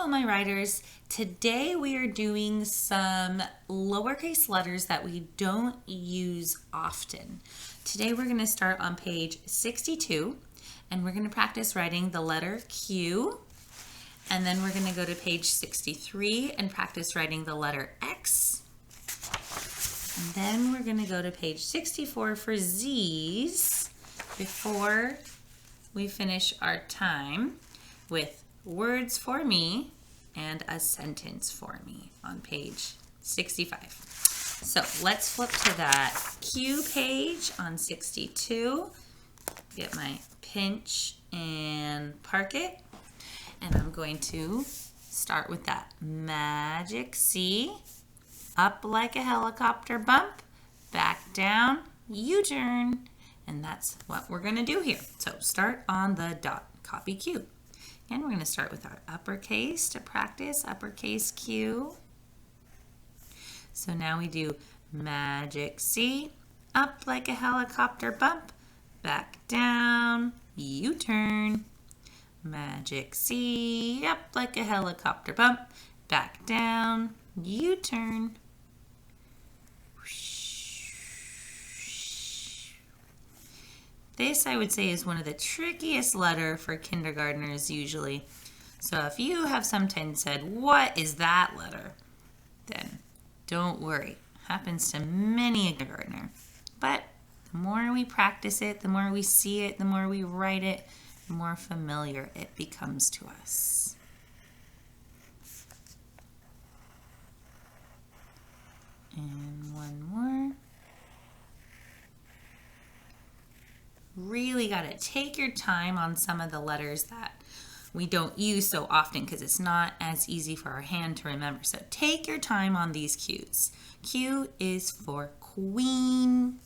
Hello, my writers. Today we are doing some lowercase letters that we don't use often. Today we're going to start on page 62 and we're going to practice writing the letter Q. And then we're going to go to page 63 and practice writing the letter X. And then we're going to go to page 64 for Z's before we finish our time with words for me and a sentence for me on page 65. So let's flip to that Q page on 62. Get my pinch and park it. And I'm going to start with that magic C. Up like a helicopter bump, back down, U-turn. And that's what we're going to do here. So start on the dot, copy Q. And we're going to start with our uppercase to practice uppercase Q. So now we do magic C, up like a helicopter bump, back down, U-turn. Magic C, up like a helicopter bump, back down, U-turn. This, I would say, is one of the trickiest letters for kindergartners usually. So if you have sometimes said, "What is that letter?" then don't worry. Happens to many a kindergartner. But the more we practice it, the more we see it, the more we write it, the more familiar it becomes to us. And one more. Really got to take your time on some of the letters that we don't use so often because it's not as easy for our hand to remember. So take your time on these Q's. Q is for queen.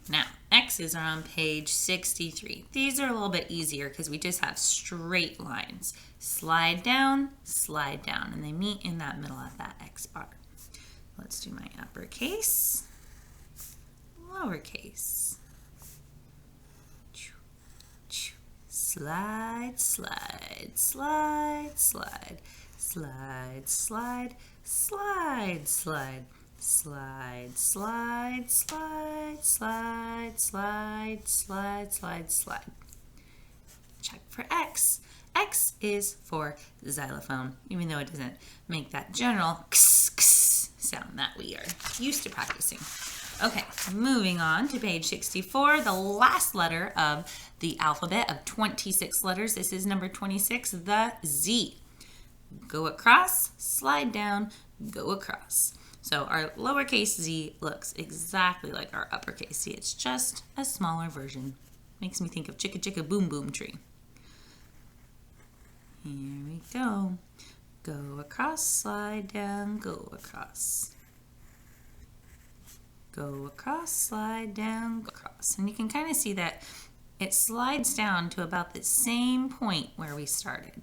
Now, X's are on page 63. These are a little bit easier because we just have straight lines. Slide down, and they meet in that middle of that X bar. Let's do my uppercase. Lowercase. Slide, slide, slide, slide, slide, slide, slide, slide, slide, slide, slide, slide, slide, slide, slide, slide. Check for X. X is for xylophone, even though it doesn't make that general sound that we are used to practicing. Okay, moving on to page 64, the last letter of the alphabet of 26 letters. This is number 26, the Z. Go across, slide down, go across. So our lowercase z looks exactly like our uppercase Z. It's just a smaller version. Makes me think of Chicka Chicka Boom Boom Tree. Here we go. Go across, slide down, go across. Go across, slide down, go across. And you can kind of see that it slides down to about the same point where we started.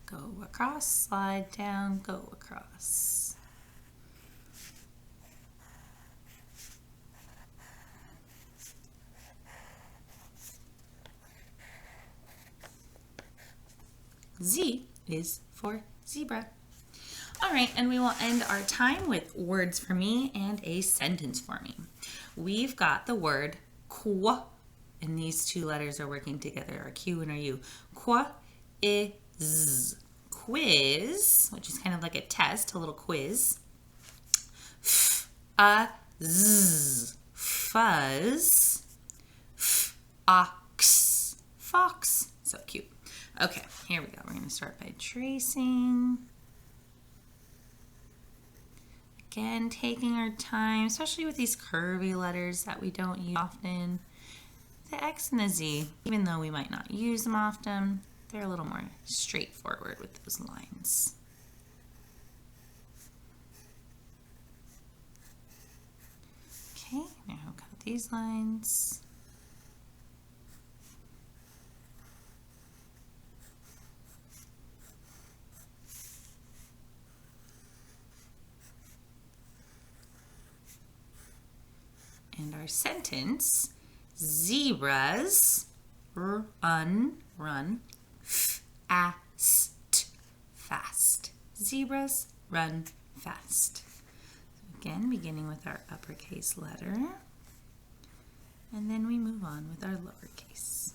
Go across, slide down, go across. Z is for zebra. All right, and we will end our time with words for me and a sentence for me. We've got the word qu, and these two letters are working together, our Q and our U. Quiz, quiz, which is kind of like a test, a little quiz. Fuzz, fuzz. Fox, fox. So cute. Okay, here we go. We're going to start by tracing. Again, taking our time, especially with these curvy letters that we don't use often. The X and the Z, even though we might not use them often, they're a little more straightforward with those lines. Okay, now I've got these lines. And our sentence, zebras run fast, fast. Zebras run fast. Again, beginning with our uppercase letter, and then we move on with our lowercase.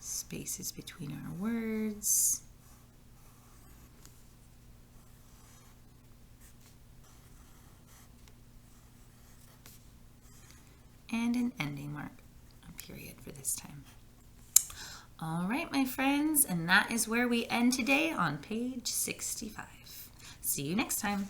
Spaces between our words. And an ending mark, a period for this time. All right, my friends, and that is where we end today on page 65. See you next time.